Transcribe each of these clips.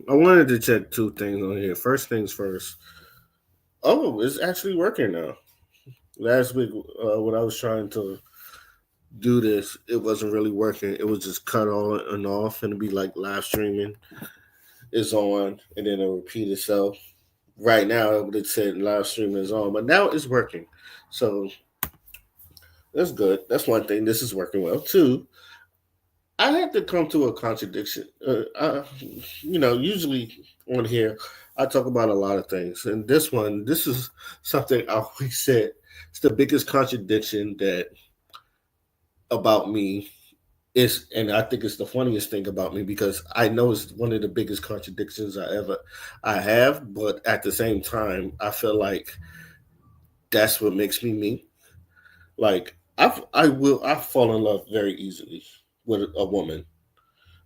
I wanted to check two things on here. First things first. Oh, it's actually working now. Last week, when I was trying to do this, it wasn't really working. It was just cut on and off, and it'd be like live streaming is on, and then it'll repeat itself. Right now, it would have said live streaming is on, but now it's working. So that's good. That's one thing. This is working well. Two, I had to come to a contradiction. Usually on here, I talk about a lot of things, and this is something I always said. It's the biggest contradiction that about me is, and I think it's the funniest thing about me because I know it's one of the biggest contradictions I have, but at the same time, I feel like that's what makes me. Like I fall in love very easily with a woman.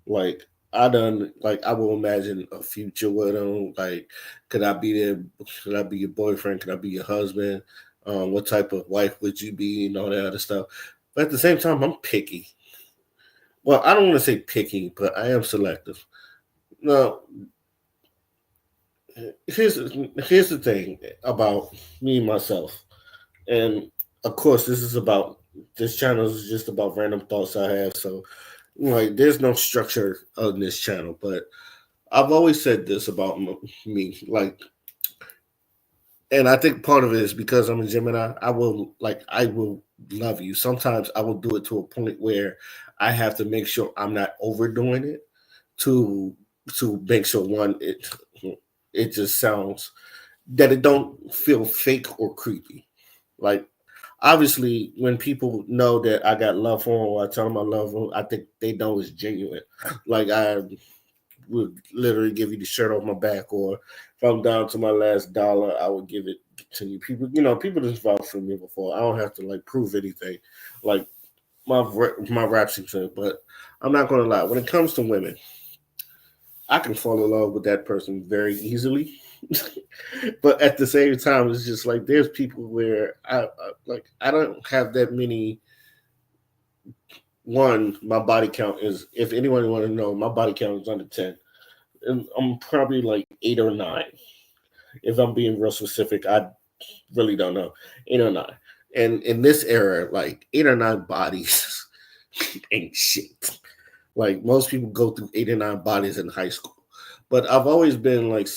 Like I will imagine a future with them. Like, could I be there? Could I be your boyfriend? Could I be your husband? What type of wife would you be? And all that other stuff. But at the same time, I'm picky. Well, I don't want to say picky, but I am selective. Now, here's here's the thing about me and myself, and of course, this channel is just about random thoughts I have. So, like, there's no structure on this channel, but I've always said this about me, like, and I think part of it is because I'm a Gemini. I will love you. Sometimes I will do it to a point where I have to make sure I'm not overdoing it to make sure it just sounds that it don't feel fake or creepy. Like, obviously, when people know that I got love for them or I tell them I love them, I think they know it's genuine. Like, I would literally give you the shirt off my back, or if I'm down to my last dollar, I would give it to you. People just vouch for me before. I don't have to like prove anything, like my rap success. But I'm not gonna lie. When it comes to women, I can fall in love with that person very easily. But at the same time, it's just like there's people where I don't have that many. One, my body count is, if anyone want to know, my body count is under 10, and I'm probably like 8 or 9. If I'm being real specific, I really don't know, 8 or 9. And in this era, like 8 or 9 bodies ain't shit. Like most people go through 8 or 9 bodies in high school, but I've always been like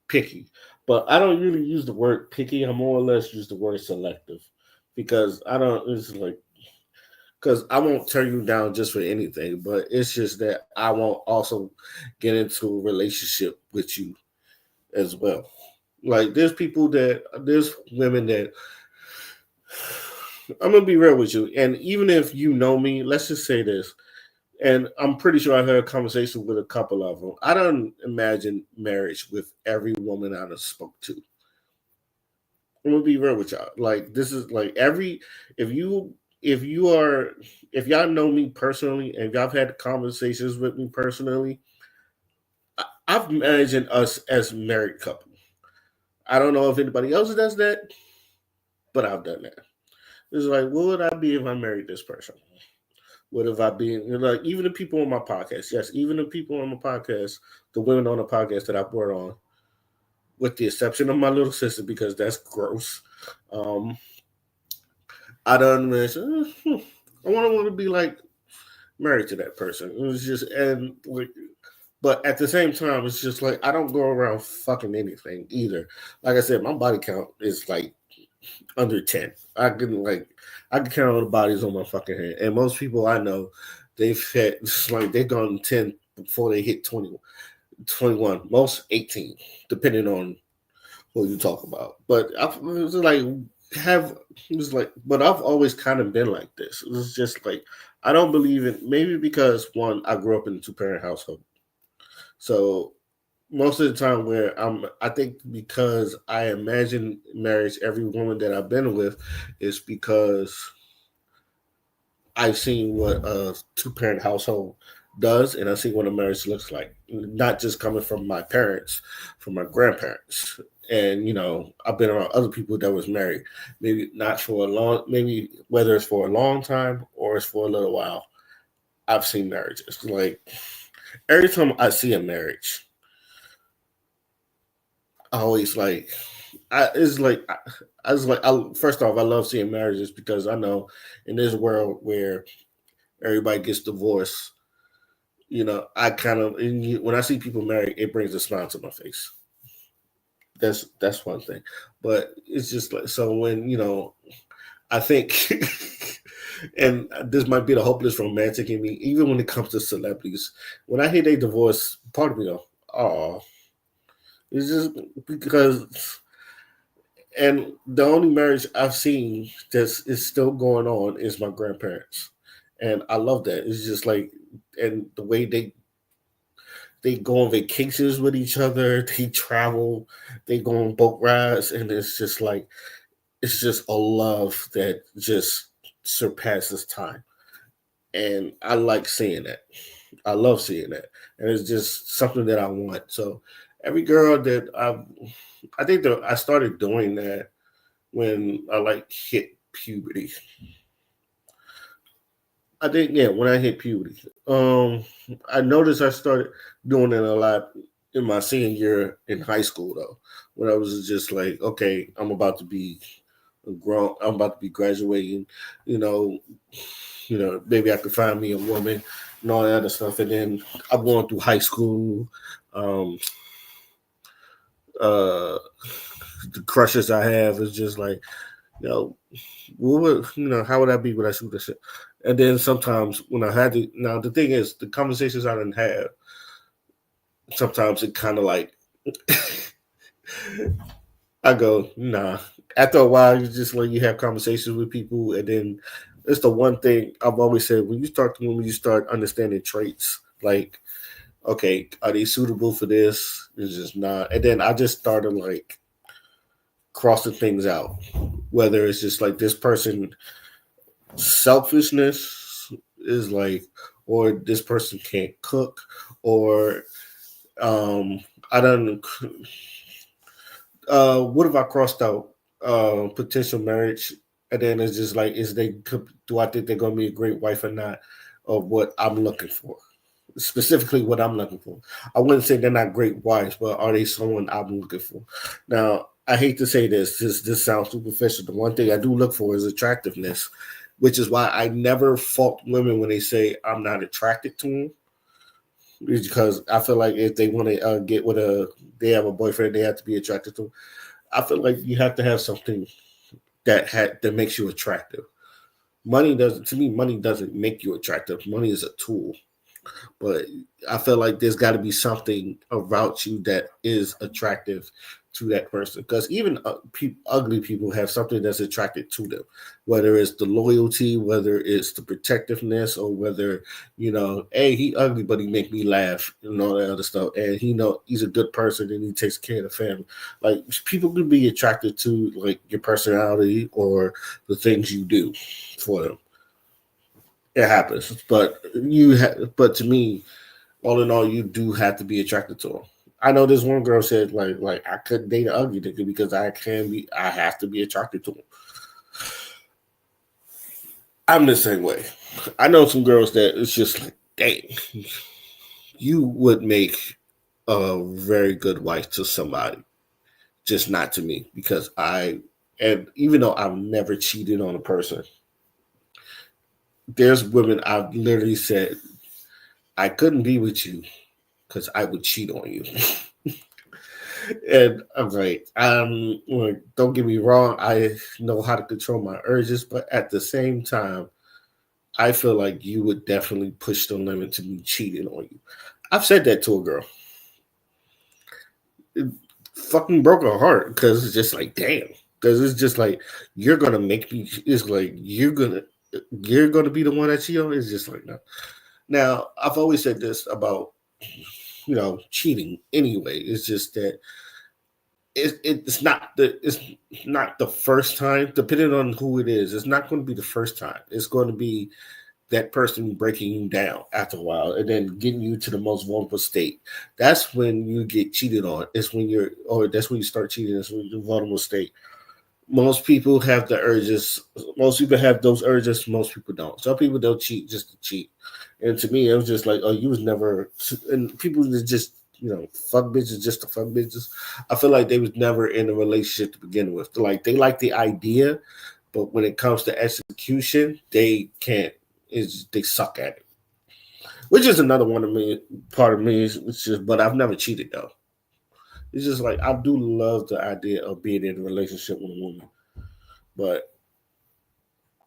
picky. But I don't really use the word picky. I more or less use the word selective because I don't. It's like because I won't turn you down just for anything, but it's just that I won't also get into a relationship with you as well. Like there's women that I'm gonna be real with you, and even if you know me, let's just say this, and I'm pretty sure I had a conversation with a couple of them. I don't imagine marriage with every woman I done spoke to. I'm gonna be real with y'all. Like this is like every if you if you are if y'all know me personally and y'all have had conversations with me personally, I've imagined us as a married couple. I don't know if anybody else does that, but I've done that. It's like, what would I be if I married this person? What if I be like even the people on my podcast? Yes, even the people on my podcast, the women on the podcast that I brought on, with the exception of my little sister because that's gross. Um, I don't mention. I want to be like married to that person. It was just and like, but at the same time, it's just like I don't go around fucking anything either. Like I said, my body count is like under 10. I can count all the bodies on my fucking hand. And most people I know, they've had like they've gone 10 before they hit 21. Most 18, depending on who you talk about. But I was like have it was like but I've always kind of been like this. It was just like I don't believe in maybe because one, I grew up in a two-parent household. So most of the time where I think because I imagine marriage every woman that I've been with is because I've seen what a two-parent household does and I've seen what a marriage looks like, not just coming from my parents, from my grandparents. And I've been around other people that was married, maybe not for a long, maybe whether it's for a long time or it's for a little while. I've seen marriages like every time I see a marriage, I always like, I it's like I was like, first off, I love seeing marriages because I know in this world where everybody gets divorced, I kind of when I see people married, it brings a smile to my face. That's one thing, but it's just like so when I think, and this might be the hopeless romantic in me, even when it comes to celebrities. When I hear they divorce, part of me go, oh, it's just because. And the only marriage I've seen that's is still going on is my grandparents, and I love that. It's just like, and the way they go on vacations with each other, they travel, they go on boat rides, and it's just a love that just surpasses time. And I like seeing that. I love seeing that, and it's just something that I want. So every girl that I think that I started doing that when I like hit puberty. I think yeah, when I hit puberty. I noticed I started doing it a lot in my senior year in high school though, when I was just like, okay, I'm about to be graduating, you know, maybe I could find me a woman and all that other stuff. And then I'm going through high school. Um, uh, the crushes I have is just like, you know, how would I be when I shoot this shit? And then sometimes when I had to, now the thing is, the conversations I didn't have, sometimes it kind of like, I go, nah. After a while, you just like you have conversations with people, and then it's the one thing I've always said: when you start to when you start understanding traits, like okay, are they suitable for this? It's just not. And then I just started like crossing things out, whether it's just like this person selfishness is like, or this person can't cook, or um, I don't. What if I crossed out potential marriage, and then it's just like, do I think they're gonna be a great wife or not, of what I'm looking for, specifically what I'm looking for. I wouldn't say they're not great wives, but are they someone I'm looking for? Now, I hate to say this sounds superficial. The one thing I do look for is attractiveness, which is why I never fault women when they say I'm not attracted to them. Because I feel like if they want to get with they have a boyfriend, they have to be attracted to them. I feel like you have to have something that makes you attractive. Money doesn't make you attractive. Money is a tool. But I feel like there's got to be something about you that is attractive to that person. Because even ugly people have something that's attracted to them, whether it's the loyalty, whether it's the protectiveness, or whether hey, he ugly, but he make me laugh and all that other stuff. And he's a good person and he takes care of the family. Like people could be attracted to like your personality or the things you do for them. It happens, but but to me, all in all, you do have to be attracted to him. I know this one girl said like I couldn't date an ugly nigga because I have to be attracted to him. I'm the same way. I know some girls that it's just like, dang, you would make a very good wife to somebody, just not to me because and even though I've never cheated on a person, there's women I've literally said I couldn't be with you because I would cheat on you. And I'm like, don't get me wrong, I know how to control my urges, but at the same time, I feel like you would definitely push the limit to me cheating on you. I've said that to a girl. It fucking broke her heart because it's just like, damn. Because it's just like you're gonna make me. It's like you're gonna be the one that cheat on. It's just like no. Now I've always said this about cheating. Anyway, it's just that it's not the first time. Depending on who it is, it's not going to be the first time. It's going to be that person breaking you down after a while and then getting you to the most vulnerable state. That's when you get cheated on. That's when you start cheating. That's when you're vulnerable state. Most people have the urges. Most people have those urges. Most people don't. Some people don't cheat just to cheat. And to me, it was just like, oh, you was never. And people that just fuck bitches just to fuck bitches. I feel like they was never in a relationship to begin with. Like they like the idea, but when it comes to execution, they can't. Is they suck at it. Which is another one of me. Part of me is it's just, but I've never cheated though. It's just like I do love the idea of being in a relationship with a woman, but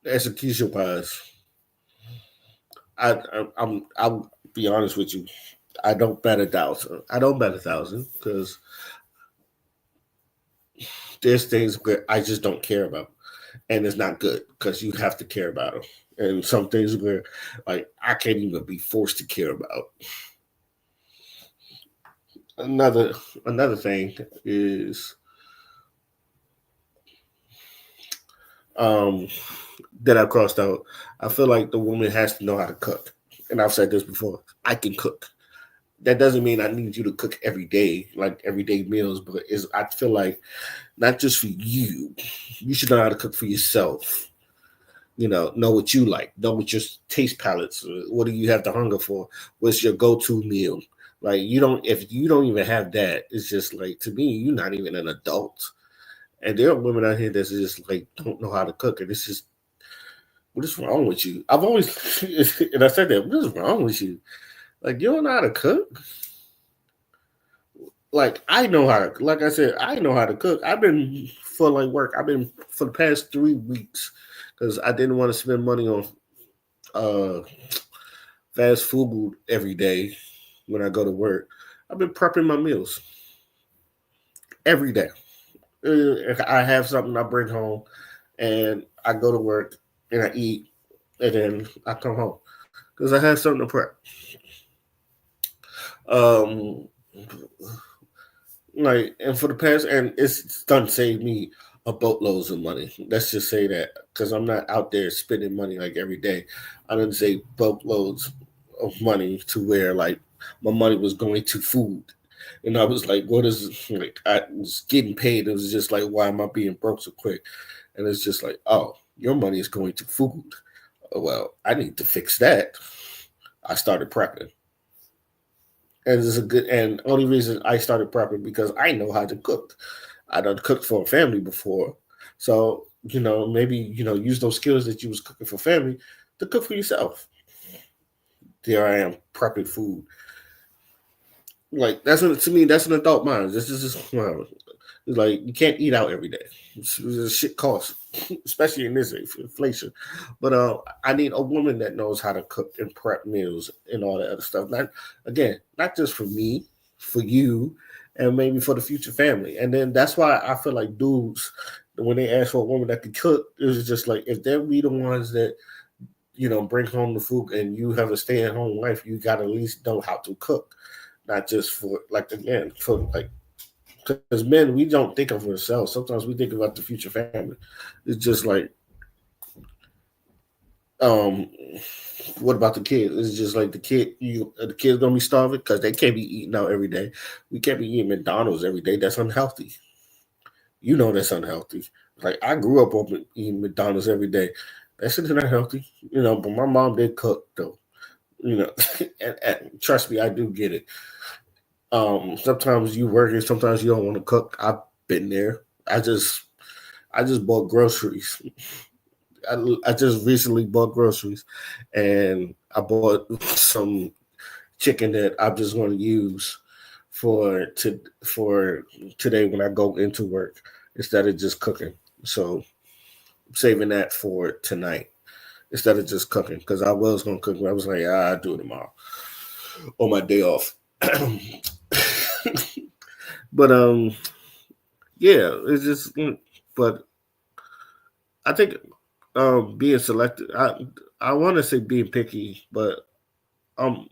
execution wise, I'll be honest with you. I don't bet 1,000. I don't bet 1,000 because there's things where I just don't care about, and it's not good because you have to care about them. And some things where, like, I can't even be forced to care about. Another another thing is um that I crossed out. I feel like the woman has to know how to cook, and I've said this before. I can cook. That doesn't mean I need you to cook every day, like everyday meals, but is I feel like not just for you, you should know how to cook for yourself. Know what you like, know what your taste palettes. What do you have the hunger for? What's your go-to meal? Like you don't, if you don't even have that, it's just like to me, you're not even an adult. And there are women out here that's just like don't know how to cook, and it's just what is wrong with you? I've always, and I said that, what is wrong with you? Like you don't know how to cook? Like I know how to, like I said, I know how to cook. I've been for like work. I've been for the past 3 weeks because I didn't want to spend money on uh fast food every day when I go to work. I've been prepping my meals every day. I have something I bring home, and I go to work and I eat, and then I come home because I have something to prep. Um, like, and for the past, and it's done save me a boatloads of money. Let's just say that because I'm not out there spending money like every day. I didn't say boatloads of money to where like my money was going to food. And I was like, what is like I was getting paid. It was just like, why am I being broke so quick? And it's just like, oh, your money is going to food. Well, I need to fix that. I started prepping. And it's a good and only reason I started prepping because I know how to cook. I done cooked for a family before. So, maybe, use those skills that you was cooking for family to cook for yourself. There I am prepping food. Like to me, that's an adult mind. This is just like you can't eat out every day. It's shit costs, especially in this inflation. But I need a woman that knows how to cook and prep meals and all that other stuff. Not just for me, for you, and maybe for the future family. And then that's why I feel like dudes, when they ask for a woman that can cook, it was just like if they be the ones that bring home the food and you have a stay at home wife, you got to at least know how to cook, not just for like again for like because men, we don't think of ourselves. Sometimes we think about the future family. It's just like, um, what about the kids? It's just like the kids gonna be starving because they can't be eating out every day. We can't be eating McDonald's every day. That's unhealthy. That's unhealthy. Like I grew up on eating McDonald's every day. That shit is not healthy. But my mom did cook though. And trust me, I do get it. Sometimes you work and sometimes you don't want to cook. I've been there. I just bought groceries. I just recently bought groceries, and I bought some chicken that I'm just going to use for today when I go into work instead of just cooking. So I'm saving that for tonight instead of just cooking because I was going to cook. But I was like, I'll do it tomorrow on my day off. But yeah, it's just. But I think being selective. I want to say being picky, but I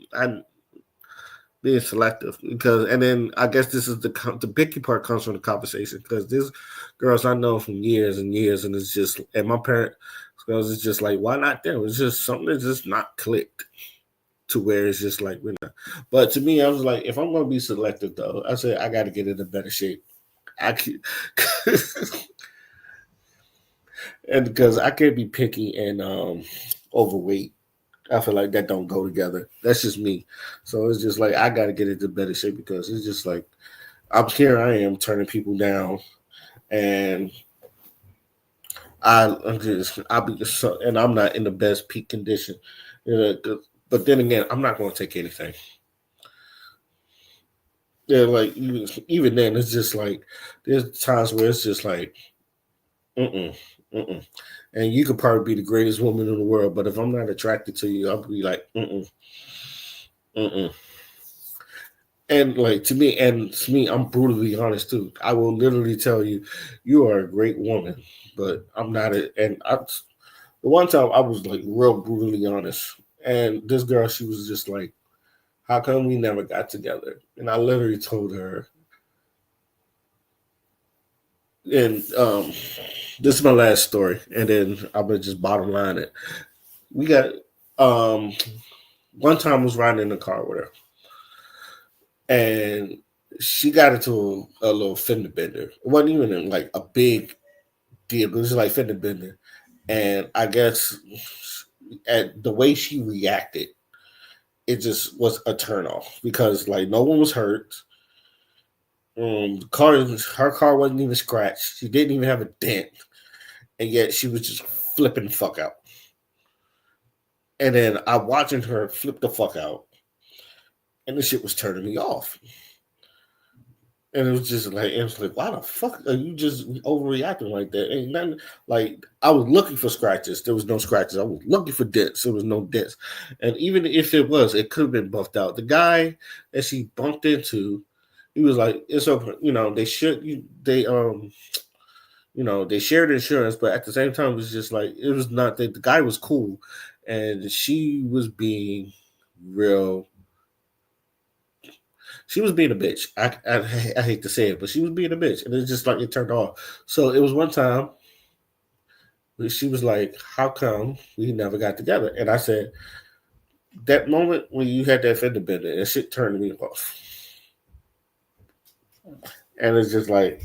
being selective because, and then I guess this is the picky part comes from the conversation because this girls I know from years and years, and it's just and my parents girls is just like why not them? It's just something that's just not clicked to where it's just like we're not. But to me, I was like, if I'm gonna be selective though, I said I got to get in a better shape. I can, And because I can't be picky and overweight. I feel like that don't go together. That's just me. So it's just like I got to get into better shape because it's just like I'm here. I am turning people down, and I'm just I'll be so, and I'm not in the best peak condition. You know, but then again, I'm not going to take anything. Yeah, like even then, it's just like there's times where it's just like, mm-mm, mm-mm. And you could probably be the greatest woman in the world, but if I'm not attracted to you, I'll be like, mm-mm, mm-mm. And like to me, I'm brutally honest too. I will literally tell you, you are a great woman, but I'm not a. And the one time I was like real brutally honest, and this girl, she was just like, "How come we never got together?" And I literally told her, and this is my last story, and then I'm gonna just bottom line it. We got um one time I was riding in the car with her, and she got into a little fender bender. It wasn't even like a big deal, but it was like fender bender. And I guess at the way she reacted, it just was a turn off because like no one was hurt. Her car wasn't even scratched. She didn't even have a dent, and yet she was just flipping the fuck out. And then I watching her flip the fuck out, and the shit was turning me off. And it was like, why the fuck are you just overreacting like that? Ain't nothing like I was looking for scratches. There was no scratches. I was looking for dents. There was no dents. And even if it was, it could have been buffed out. The guy that she bumped into, he was like, it's okay, they should they shared insurance, but at the same time it was just like it was not that the guy was cool and she was being real she was being a bitch. I hate to say it, but she was being a bitch, and it's just like it turned off. So it was one time where she was like, "How come we never got together?" And I said, "That moment when you had that fender bender, that shit turned me off." And it's just like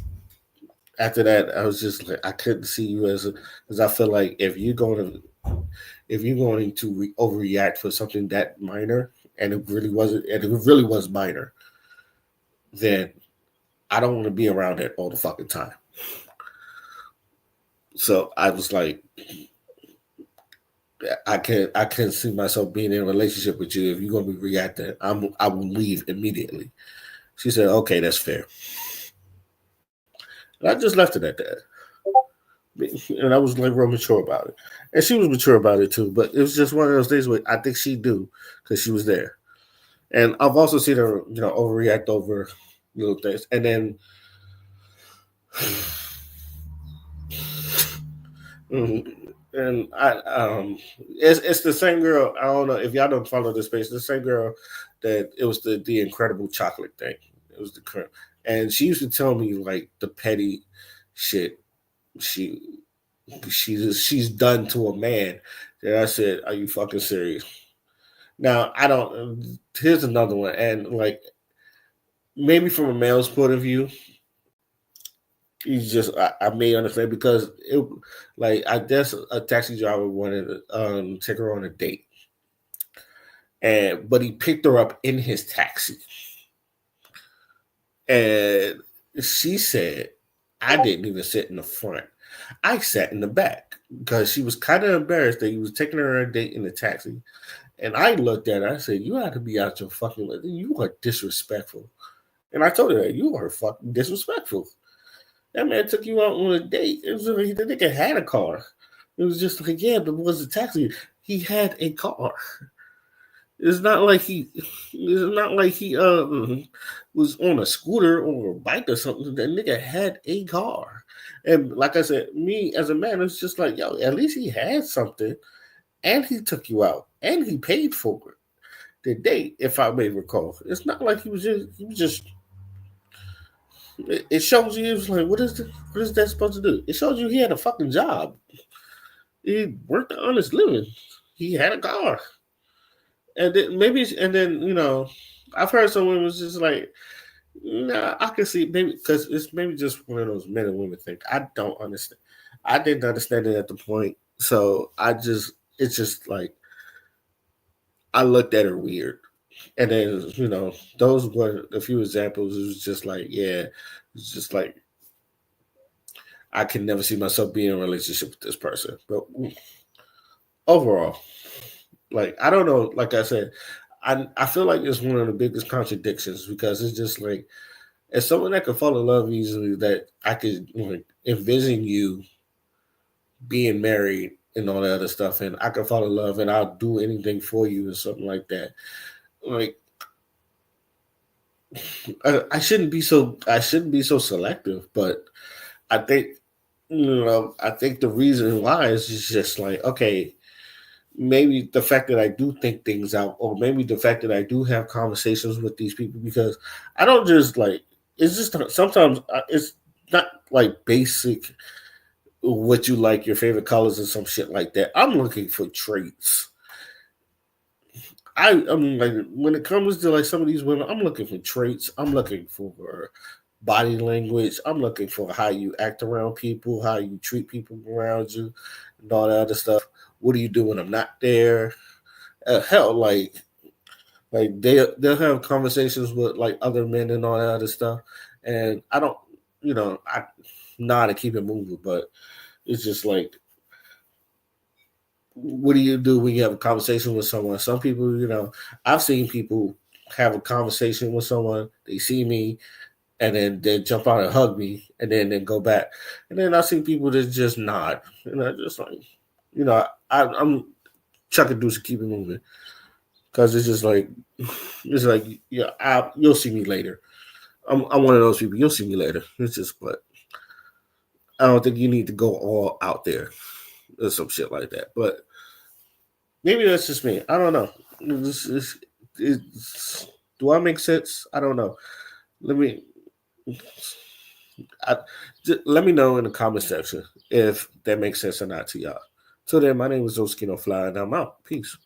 after that, I was just like, I couldn't see you because I feel like if you're going to overreact for something that minor, and it really wasn't, and it really was minor, then I don't want to be around it all the fucking time. So I was like, I can't see myself being in a relationship with you if you're gonna be reacting. I will leave immediately. She said, okay, that's fair. And I just left it at that. And I was like real mature about it. And she was mature about it too. But it was just one of those days where I think she do because she was there. And I've also seen her, overreact over little things. And then mm, and it's the same girl. I don't know if y'all don't follow this space. The same girl that it was the incredible chocolate thing. It was the current, and she used to tell me like the petty shit she she's done to a man. And I said, "Are you fucking serious?" Now I don't. Here's another one, and like maybe from a male's point of view, I may understand because it like I guess a taxi driver wanted to take her on a date, and but he picked her up in his taxi, and she said I didn't even sit in the front. I sat in the back because she was kind of embarrassed that he was taking her on a date in the taxi. And I looked at her, I said, "You have to be out your fucking you are disrespectful." And I told her that you are fucking disrespectful. That man took you out on a date. It was like the nigga had a car. It was just like, yeah, but it was a taxi. He had a car. It's not like he was on a scooter or a bike or something. That nigga had a car. And like I said, me as a man, it's just like, yo, at least he had something and he took you out and he paid for it. The date, if I may recall. It's not like he was just it shows you it was like, what is that supposed to do? It shows you he had a fucking job. He worked an honest living. He had a car. And then I've heard some women was just like, nah, I can see maybe because it's maybe just one of those men and women think. I don't understand. I didn't understand it at the point. So it's just like, I looked at her weird. And then, those were a few examples. It was just like, yeah, it's just like, I can never see myself being in a relationship with this person. But overall, like, I don't know, like I said, I feel like it's one of the biggest contradictions because it's just like, as someone that can fall in love easily, that I could like envision you being married and all that other stuff, and I can fall in love and I'll do anything for you and something like that. Like, I shouldn't be so selective, but I think I think the reason why is just like, okay, maybe the fact that I do think things out, or maybe the fact that I do have conversations with these people, because I don't just like, it's just sometimes it's not like basic what you like, your favorite colors and some shit like that. I'm looking for traits. I mean, like, when it comes to like some of these women, I'm looking for traits. I'm looking for body language. I'm looking for how you act around people, how you treat people around you, and all that other stuff. What do you do when I'm not there? Hell, like they'll have conversations with like other men and all that other stuff, and I don't, I nod and keep it moving, but it's just like, what do you do when you have a conversation with someone? Some people, I've seen people have a conversation with someone, they see me, and then they jump out and hug me, and then go back. And then I see people that just nod, and I just like, I'm chucking deuce and keep it moving, because it's just like, it's like, yeah, you'll see me later. I'm one of those people. You'll see me later. It's just, but I don't think you need to go all out there or some shit like that. But maybe that's just me. I don't know. Do I make sense? I don't know. Let me just let me know in the comment section if that makes sense or not to y'all. Till then, my name is Oskino Fly, and I'm out. Peace.